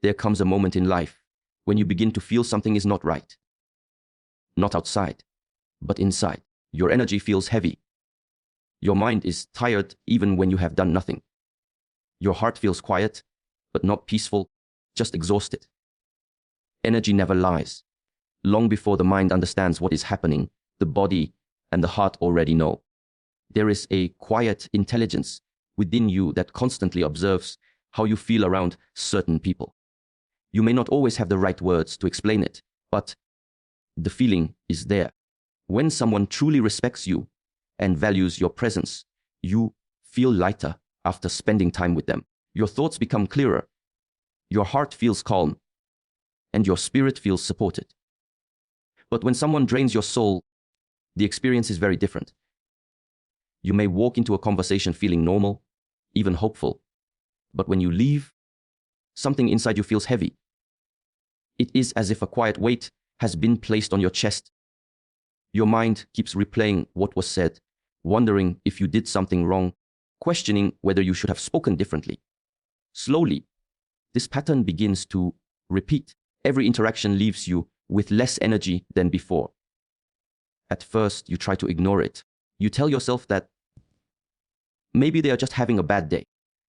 there comes a moment in life when you begin to feel something is not right. Not outside, but inside. Your energy feels heavy. Your mind is tired even when you have done nothing. Your heart feels quiet, but not peaceful, just exhausted. Energy never lies. Long before the mind understands what is happening, the body and the heart already know. There is a quiet intelligence within you that constantly observes how you feel around certain people. You may not always have the right words to explain it, but the feeling is there. When someone truly respects you and values your presence, you feel lighter after spending time with them. Your thoughts become clearer, your heart feels calm, and your spirit feels supported. But when someone drains your soul, the experience is very different. You may walk into a conversation feeling normal, even hopeful, but when you leave, something inside you feels heavy. It is as if a quiet weight has been placed on your chest. Your mind keeps replaying what was said, wondering if you did something wrong, questioning whether you should have spoken differently. Slowly, this pattern begins to repeat. Every interaction leaves you with less energy than before. At first, you try to ignore it. You tell yourself that maybe they are just having a bad day.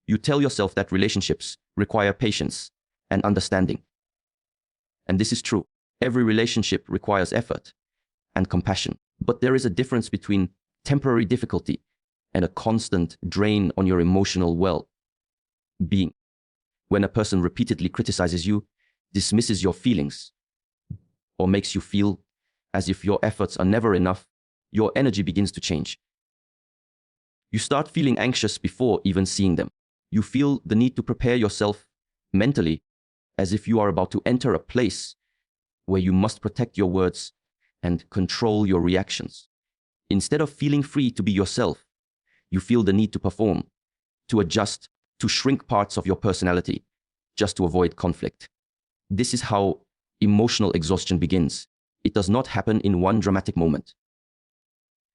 You tell yourself that relationships require patience and understanding. And this is true. Every relationship requires effort and compassion. But there is a difference between temporary difficulty and a constant drain on your emotional well-being. When a person repeatedly criticizes you, dismisses your feelings, or makes you feel as if your efforts are never enough, your energy begins to change. You start feeling anxious before even seeing them. You feel the need to prepare yourself mentally as if you are about to enter a place where you must protect your words and control your reactions. Instead of feeling free to be yourself, you feel the need to perform, to adjust, to shrink parts of your personality, just to avoid conflict. This is how emotional exhaustion begins. It does not happen in one dramatic moment.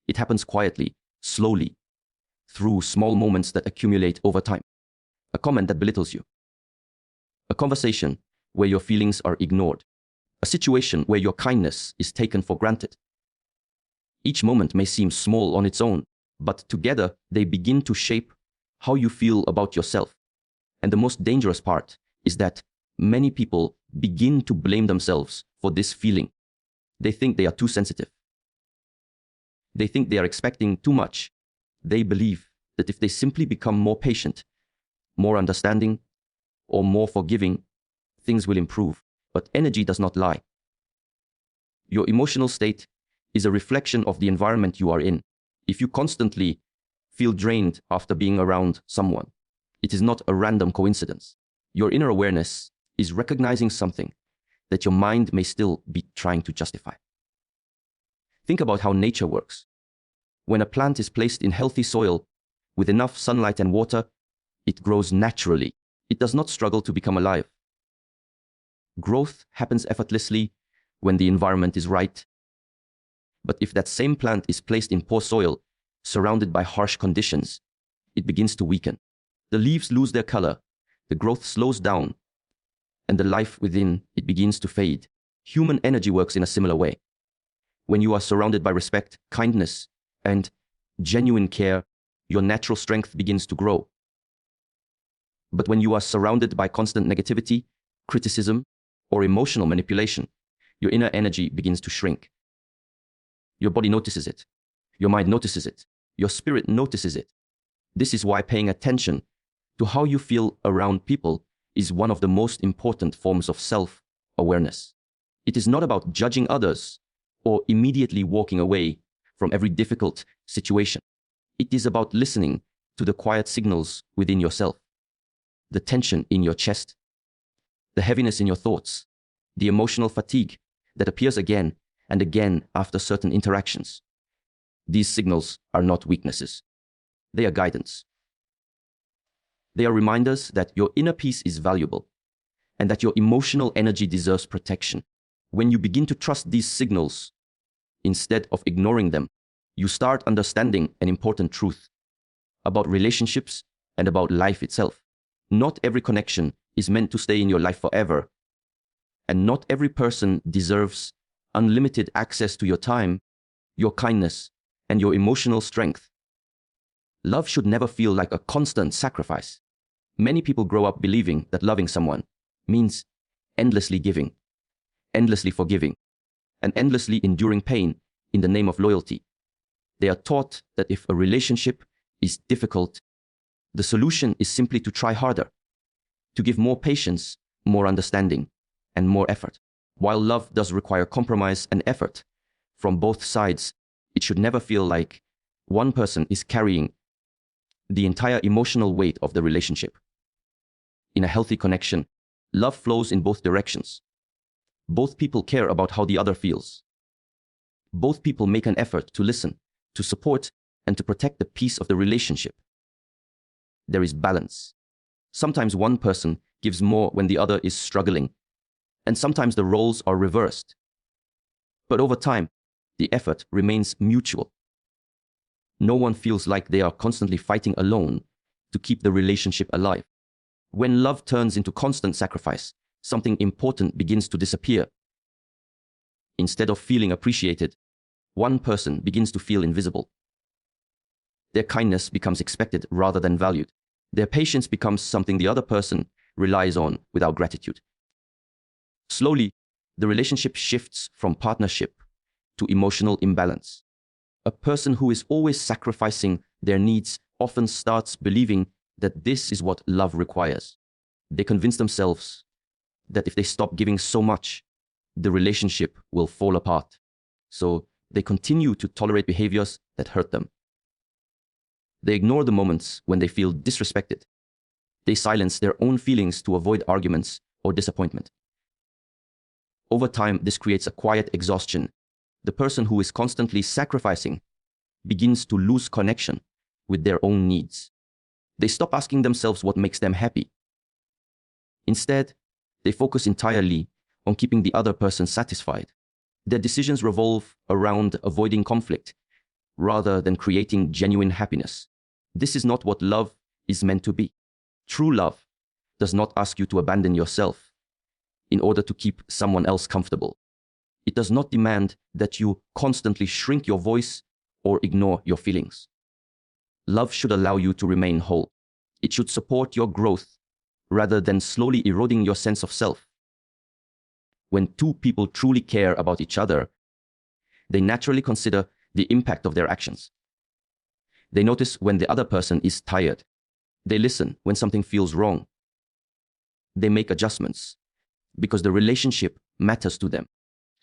It happens quietly, slowly, through small moments that accumulate over time. A comment that belittles you. A conversation where your feelings are ignored. A situation where your kindness is taken for granted. Each moment may seem small on its own, but together they begin to shape how you feel about yourself. And the most dangerous part is that many people begin to blame themselves for this feeling. They think they are too sensitive. They think they are expecting too much. They believe that if they simply become more patient, more understanding, or more forgiving, things will improve. But energy does not lie. Your emotional state is a reflection of the environment you are in. If you constantly feel drained after being around someone, it is not a random coincidence. Your inner awareness is recognizing something that your mind may still be trying to justify. Think about how nature works. When a plant is placed in healthy soil with enough sunlight and water, it grows naturally. It does not struggle to become alive. Growth happens effortlessly when the environment is right. But if that same plant is placed in poor soil, surrounded by harsh conditions, it begins to weaken. The leaves lose their color, the growth slows down, and the life within it begins to fade. Human energy works in a similar way. When you are surrounded by respect, kindness, and genuine care, your natural strength begins to grow. But when you are surrounded by constant negativity, criticism, or emotional manipulation, your inner energy begins to shrink. Your body notices it. Your mind notices it. Your spirit notices it. This is why paying attention to how you feel around people is one of the most important forms of self-awareness. It is not about judging others or immediately walking away from every difficult situation. It is about listening to the quiet signals within yourself, the tension in your chest, the heaviness in your thoughts, the emotional fatigue that appears again and again after certain interactions. These signals are not weaknesses. They are guidance. They are reminders that your inner peace is valuable and that your emotional energy deserves protection. When you begin to trust these signals instead of ignoring them, you start understanding an important truth about relationships and about life itself. Not every connection is meant to stay in your life forever. And not every person deserves unlimited access to your time, your kindness, and your emotional strength. Love should never feel like a constant sacrifice. Many people grow up believing that loving someone means endlessly giving, endlessly forgiving, and endlessly enduring pain in the name of loyalty. They are taught that if a relationship is difficult, the solution is simply to try harder, to give more patience, more understanding, and more effort. While love does require compromise and effort from both sides, it should never feel like one person is carrying the entire emotional weight of the relationship. In a healthy connection, love flows in both directions. Both people care about how the other feels. Both people make an effort to listen, to support, and to protect the peace of the relationship. There is balance. Sometimes one person gives more when the other is struggling, and sometimes the roles are reversed. But over time, the effort remains mutual. No one feels like they are constantly fighting alone to keep the relationship alive. When love turns into constant sacrifice, something important begins to disappear. Instead of feeling appreciated, one person begins to feel invisible. Their kindness becomes expected rather than valued. Their patience becomes something the other person relies on without gratitude. Slowly, the relationship shifts from partnership to emotional imbalance. A person who is always sacrificing their needs often starts believing that this is what love requires. They convince themselves that if they stop giving so much, the relationship will fall apart. So they continue to tolerate behaviors that hurt them. They ignore the moments when they feel disrespected. They silence their own feelings to avoid arguments or disappointment. Over time, this creates a quiet exhaustion. The person who is constantly sacrificing begins to lose connection with their own needs. They stop asking themselves what makes them happy. Instead, they focus entirely on keeping the other person satisfied. Their decisions revolve around avoiding conflict rather than creating genuine happiness. This is not what love is meant to be. True love does not ask you to abandon yourself in order to keep someone else comfortable. It does not demand that you constantly shrink your voice or ignore your feelings. Love should allow you to remain whole. It should support your growth rather than slowly eroding your sense of self. When two people truly care about each other, they naturally consider the impact of their actions. They notice when the other person is tired. They listen when something feels wrong. They make adjustments because the relationship matters to them.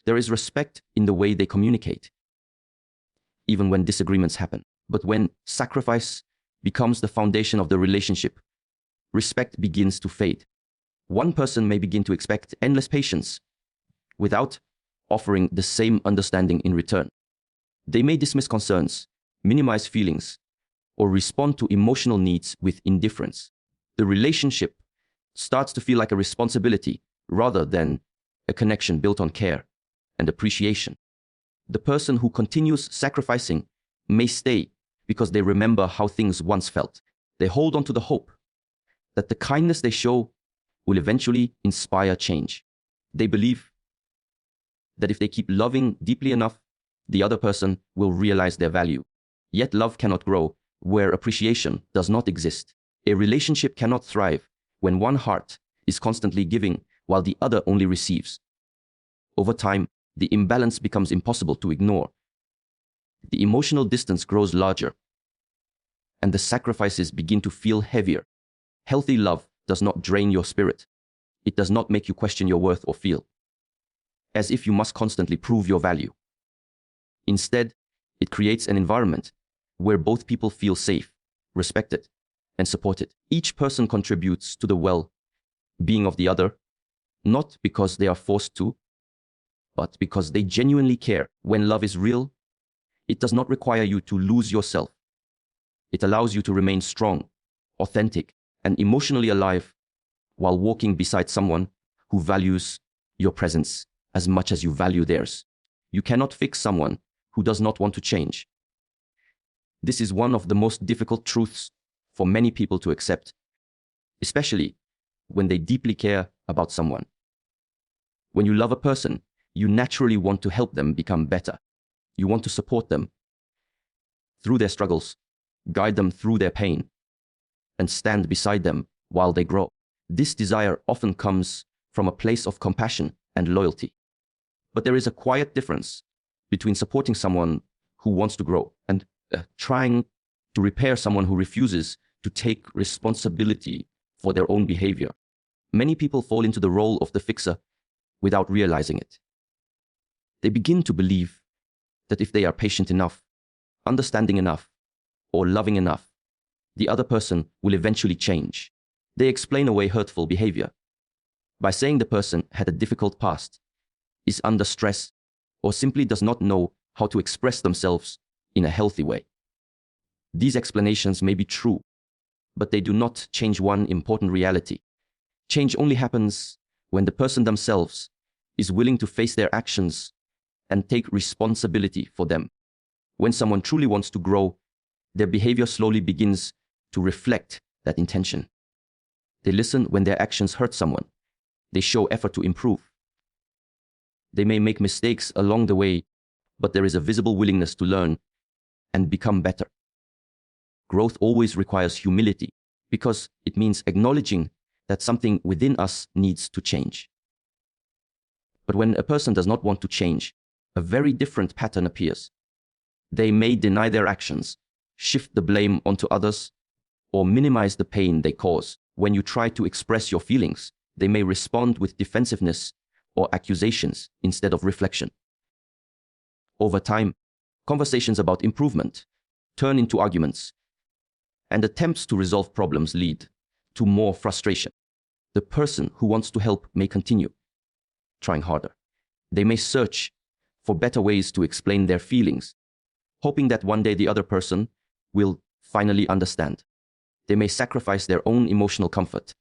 There is respect in the way they communicate, even when disagreements happen. But when sacrifice becomes the foundation of the relationship, respect begins to fade. One person may begin to expect endless patience without offering the same understanding in return. They may dismiss concerns, minimize feelings, or respond to emotional needs with indifference. The relationship starts to feel like a responsibility rather than a connection built on care and appreciation. The person who continues sacrificing may stay because they remember how things once felt. They hold on to the hope that the kindness they show will eventually inspire change. They believe that if they keep loving deeply enough, the other person will realize their value. Yet love cannot grow where appreciation does not exist. A relationship cannot thrive when one heart is constantly giving while the other only receives. Over time, the imbalance becomes impossible to ignore. The emotional distance grows larger, and the sacrifices begin to feel heavier. Healthy love does not drain your spirit. It does not make you question your worth or feel as if you must constantly prove your value. Instead, it creates an environment where both people feel safe, respected, and supported. Each person contributes to the well-being of the other, not because they are forced to, but because they genuinely care. When love is real, it does not require you to lose yourself. It allows you to remain strong, authentic, and emotionally alive while walking beside someone who values your presence as much as you value theirs. You cannot fix someone who does not want to change. This is one of the most difficult truths for many people to accept, especially when they deeply care about someone. When you love a person, you naturally want to help them become better. You want to support them through their struggles, guide them through their pain, and stand beside them while they grow. This desire often comes from a place of compassion and loyalty. But there is a quiet difference between supporting someone who wants to grow and trying to repair someone who refuses to take responsibility for their own behavior. Many people fall into the role of the fixer without realizing it. They begin to believe that if they are patient enough, understanding enough, or loving enough, the other person will eventually change. They explain away hurtful behavior by saying the person had a difficult past, is under stress, or simply does not know how to express themselves in a healthy way. These explanations may be true, but they do not change one important reality. Change only happens when the person themselves is willing to face their actions and take responsibility for them. When someone truly wants to grow, their behavior slowly begins to reflect that intention. They listen when their actions hurt someone. They show effort to improve. They may make mistakes along the way, but there is a visible willingness to learn and become better. Growth always requires humility because it means acknowledging that something within us needs to change. But when a person does not want to change, a very different pattern appears. They may deny their actions, shift the blame onto others, or minimize the pain they cause. When you try to express your feelings, they may respond with defensiveness or accusations instead of reflection. Over time, conversations about improvement turn into arguments, and attempts to resolve problems lead to more frustration. The person who wants to help may continue trying harder. They may search for better ways to explain their feelings, hoping that one day the other person will finally understand. They may sacrifice their own emotional comfort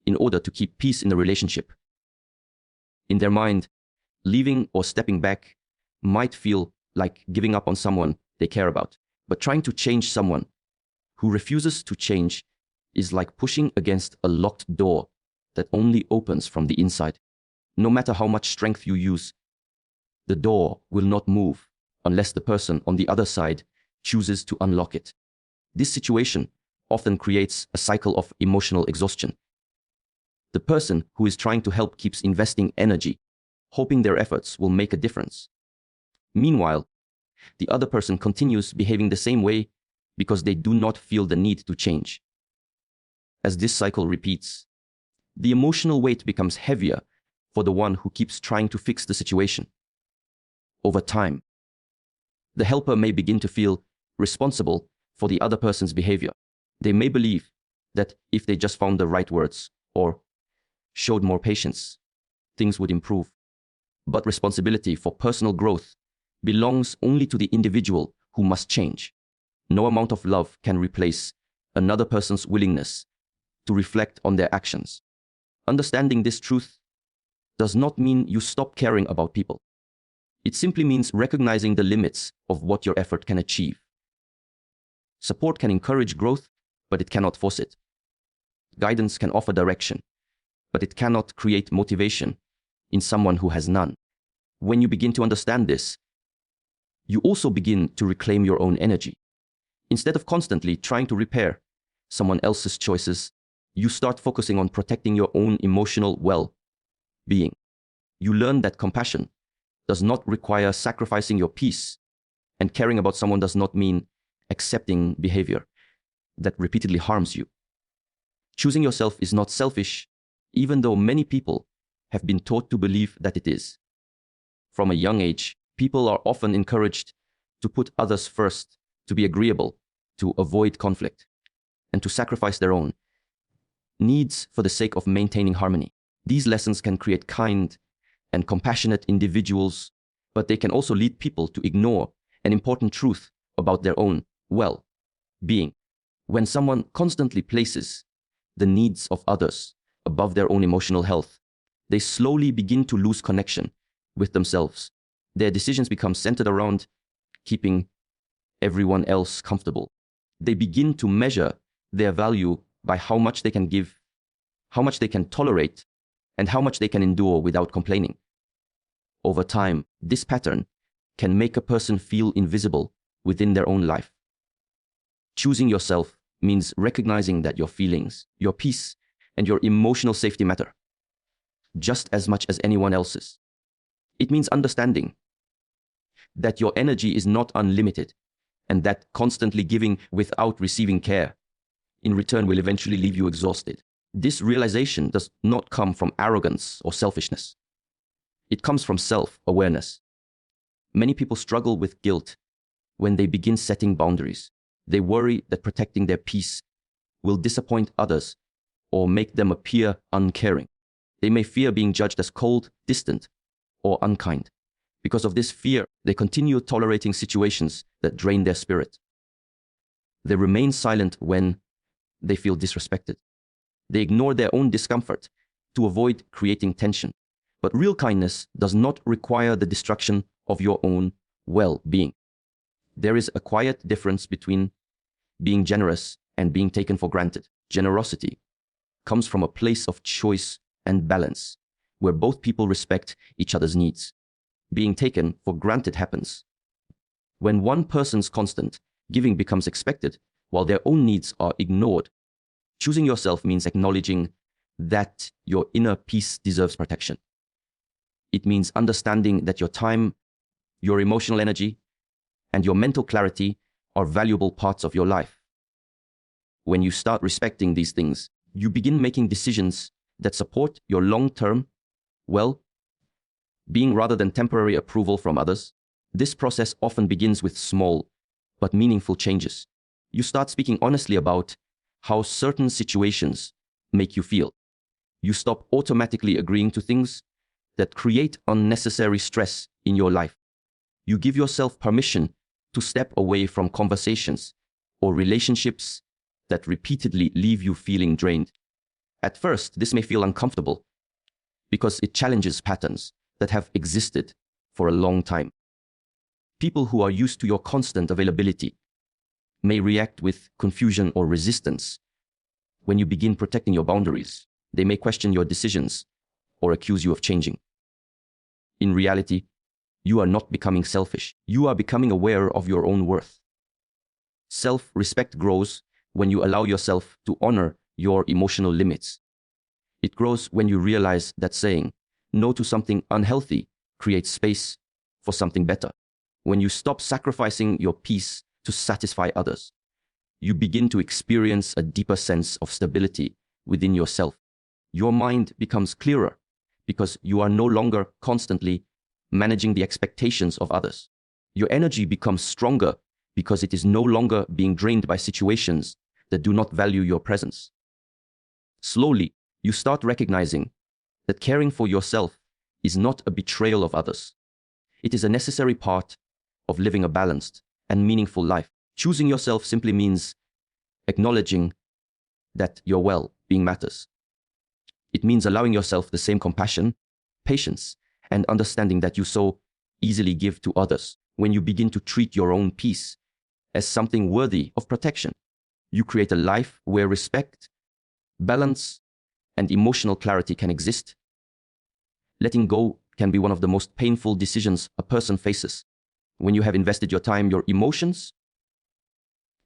in order to keep peace in the relationship. In their mind, leaving or stepping back might feel like giving up on someone they care about, but trying to change someone who refuses to change is like pushing against a locked door that only opens from the inside. No matter how much strength you use, the door will not move unless the person on the other side chooses to unlock it. This situation often creates a cycle of emotional exhaustion. The person who is trying to help keeps investing energy, hoping their efforts will make a difference. Meanwhile, the other person continues behaving the same way because they do not feel the need to change. As this cycle repeats, the emotional weight becomes heavier for the one who keeps trying to fix the situation. Over time, the helper may begin to feel responsible for the other person's behavior. They may believe that if they just found the right words or showed more patience, things would improve. But responsibility for personal growth belongs only to the individual who must change. No amount of love can replace another person's willingness to reflect on their actions. Understanding this truth does not mean you stop caring about people. It simply means recognizing the limits of what your effort can achieve. Support can encourage growth, but it cannot force it. Guidance can offer direction, but it cannot create motivation in someone who has none. When you begin to understand this, you also begin to reclaim your own energy. Instead of constantly trying to repair someone else's choices, you start focusing on protecting your own emotional well-being. You learn that compassion does not require sacrificing your peace, and caring about someone does not mean accepting behavior that repeatedly harms you. Choosing yourself is not selfish, even though many people have been taught to believe that it is. From a young age, people are often encouraged to put others first, to be agreeable, to avoid conflict, and to sacrifice their own needs for the sake of maintaining harmony. These lessons can create kind and compassionate individuals, but they can also lead people to ignore an important truth about their own well-being. When someone constantly places the needs of others above their own emotional health, they slowly begin to lose connection with themselves. Their decisions become centered around keeping everyone else comfortable. They begin to measure their value by how much they can give how much they can tolerate, and how much they can endure without complaining. Over time, this pattern can make a person feel invisible within their own life. Choosing yourself means recognizing that your feelings, your peace, and your emotional safety matter just as much as anyone else's. It means understanding that your energy is not unlimited and that constantly giving without receiving care in return will eventually leave you exhausted. This realization does not come from arrogance or selfishness. It comes from self-awareness. Many people struggle with guilt when they begin setting boundaries. They worry that protecting their peace will disappoint others or make them appear uncaring. They may fear being judged as cold, distant, or unkind. Because of this fear, they continue tolerating situations that drain their spirit. They remain silent when they feel disrespected. They ignore their own discomfort to avoid creating tension. But real kindness does not require the destruction of your own well-being. There is a quiet difference between being generous and being taken for granted. Generosity comes from a place of choice and balance, where both people respect each other's needs. Being taken for granted happens when one person's constant giving becomes expected while their own needs are ignored. Choosing yourself means acknowledging that your inner peace deserves protection. It means understanding that your time, your emotional energy, and your mental clarity are valuable parts of your life. When you start respecting these things, you begin making decisions that support your long-term well-being rather than temporary approval from others. This process often begins with small but meaningful changes. You start speaking honestly about how certain situations make you feel. You stop automatically agreeing to things that create unnecessary stress in your life. You give yourself permission to step away from conversations or relationships that repeatedly leave you feeling drained. At first, this may feel uncomfortable because it challenges patterns that have existed for a long time. People who are used to your constant availability may react with confusion or resistance. When you begin protecting your boundaries, they may question your decisions or accuse you of changing. In reality, you are not becoming selfish. You are becoming aware of your own worth. Self-respect grows when you allow yourself to honor your emotional limits. It grows when you realize that saying no to something unhealthy creates space for something better. When you stop sacrificing your peace to satisfy others, you begin to experience a deeper sense of stability within yourself. Your mind becomes clearer because you are no longer constantly managing the expectations of others. Your energy becomes stronger because it is no longer being drained by situations that do not value your presence. Slowly, you start recognizing that caring for yourself is not a betrayal of others. It is a necessary part of living a balanced and meaningful life. Choosing yourself simply means acknowledging that your well-being matters. It means allowing yourself the same compassion, patience, and understanding that you so easily give to others. When you begin to treat your own peace as something worthy of protection, you create a life where respect, balance, and emotional clarity can exist. Letting go can be one of the most painful decisions a person faces. When you have invested your time, your emotions,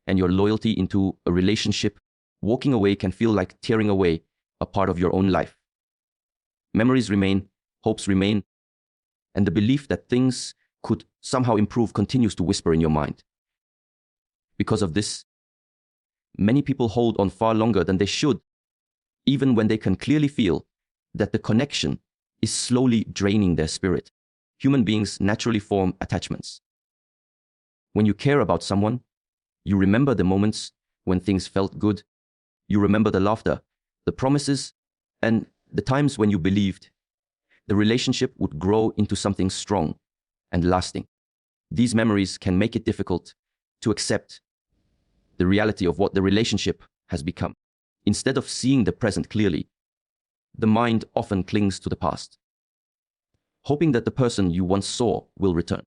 and your loyalty into a relationship, walking away can feel like tearing away a part of your own life. Memories remain, hopes remain, and the belief that things could somehow improve continues to whisper in your mind. Because of this, many people hold on far longer than they should, even when they can clearly feel that the connection is slowly draining their spirit. Human beings naturally form attachments. When you care about someone, you remember the moments when things felt good. You remember the laughter, the promises, and the times when you believed the relationship would grow into something strong and lasting. These memories can make it difficult to accept the reality of what the relationship has become. Instead of seeing the present clearly, the mind often clings to the past, hoping that the person you once saw will return.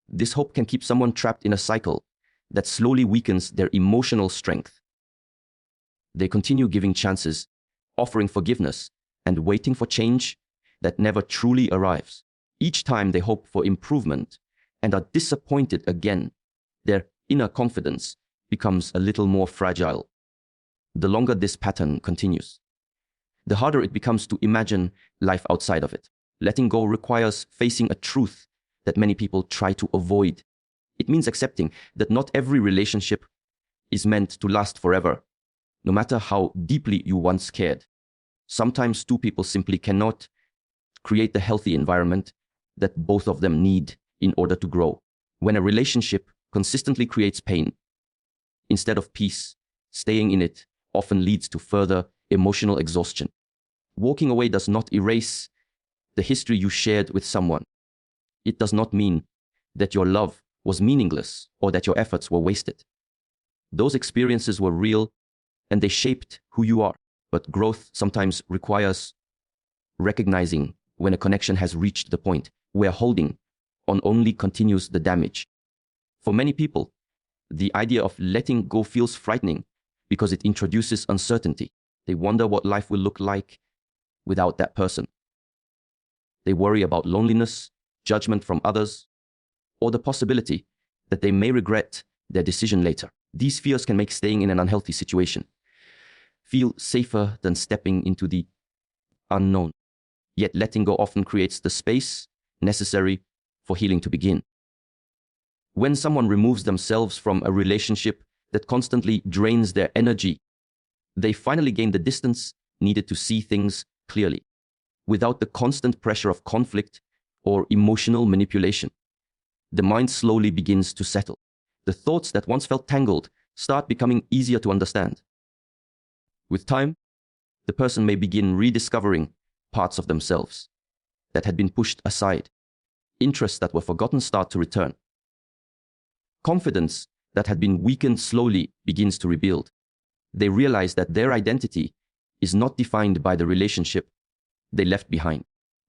This hope can keep someone trapped in a cycle that slowly weakens their emotional strength. They continue giving chances offering forgiveness, and waiting for change that never truly arrives. Each time they hope for improvement and are disappointed again, their inner confidence becomes a little more fragile. The longer this pattern continues, the harder it becomes to imagine life outside of it. Letting go requires facing a truth that many people try to avoid. It means accepting that not every relationship is meant to last forever, no matter how deeply you once cared. Sometimes two people simply cannot create the healthy environment that both of them need in order to grow. When a relationship consistently creates pain, instead of peace, staying in it often leads to further emotional exhaustion. Walking away does not erase the history you shared with someone. It does not mean that your love was meaningless or that your efforts were wasted. Those experiences were real and they shaped who you are. But growth sometimes requires recognizing when a connection has reached the point where holding on only continues the damage. For many people, the idea of letting go feels frightening because it introduces uncertainty. They wonder what life will look like without that person. They worry about loneliness, judgment from others, or the possibility that they may regret their decision later. These fears can make staying in an unhealthy situation feel safer than stepping into the unknown. Yet letting go often creates the space necessary for healing to begin. When someone removes themselves from a relationship that constantly drains their energy, they finally gain the distance needed to see things clearly, without the constant pressure of conflict or emotional manipulation. The mind slowly begins to settle. The thoughts that once felt tangled start becoming easier to understand. With time, the person may begin rediscovering parts of themselves that had been pushed aside. Interests that were forgotten start to return. Confidence that had been weakened slowly begins to rebuild. They realize that their identity is not defined by the relationship they left behind.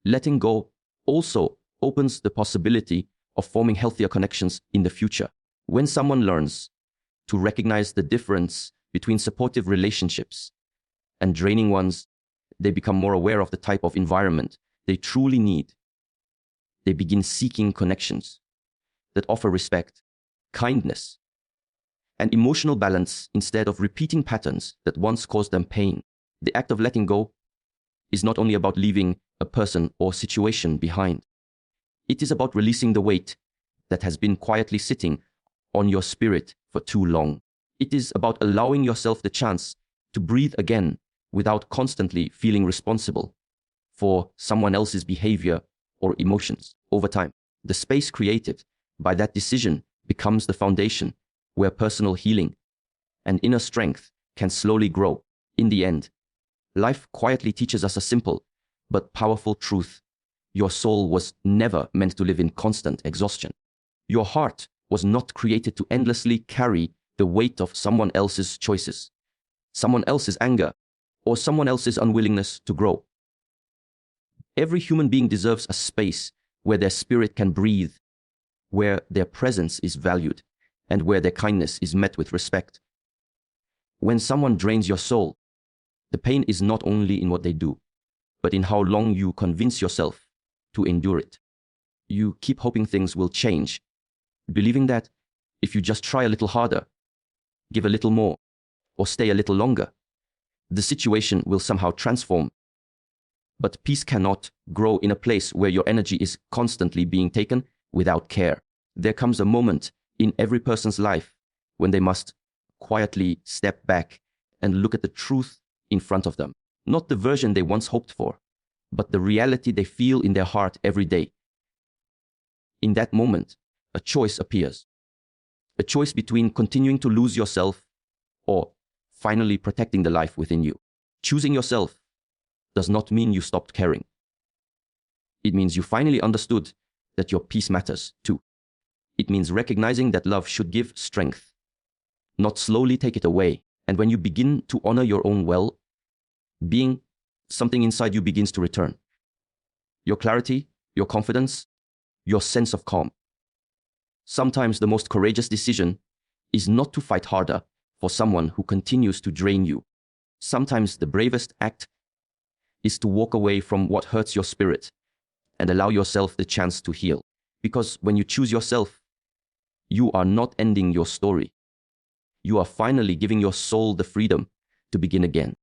Letting go also opens the possibility of forming healthier connections in the future. When someone learns to recognize the difference between supportive relationships and draining ones, they become more aware of the type of environment they truly need. They begin seeking connections that offer respect, kindness, and emotional balance instead of repeating patterns that once caused them pain. The act of letting go is not only about leaving a person or situation behind. It is about releasing the weight that has been quietly sitting on your spirit for too long. It is about allowing yourself the chance to breathe again without constantly feeling responsible for someone else's behavior or emotions. Over time, the space created by that decision becomes the foundation where personal healing and inner strength can slowly grow. In the end, life quietly teaches us a simple but powerful truth. Your soul was never meant to live in constant exhaustion. Your heart was not created to endlessly carry the weight of someone else's choices, someone else's anger, or someone else's unwillingness to grow. Every human being deserves a space where their spirit can breathe, where their presence is valued, and where their kindness is met with respect. When someone drains your soul, the pain is not only in what they do, but in how long you convince yourself to endure it. You keep hoping things will change, believing that if you just try a little harder, give a little more, or stay a little longer, the situation will somehow transform. But peace cannot grow in a place where your energy is constantly being taken without care. There comes a moment in every person's life when they must quietly step back and look at the truth in front of them. Not the version they once hoped for, but the reality they feel in their heart every day. In that moment, a choice appears. A choice between continuing to lose yourself or finally protecting the life within you. Choosing yourself does not mean you stopped caring. It means you finally understood that your peace matters too. It means recognizing that love should give strength, not slowly take it away. And when you begin to honor your own well-being, something inside you begins to return. Your clarity, your confidence, your sense of calm. Sometimes the most courageous decision is not to fight harder for someone who continues to drain you. Sometimes the bravest act is to walk away from what hurts your spirit and allow yourself the chance to heal. Because when you choose yourself, you are not ending your story. You are finally giving your soul the freedom to begin again.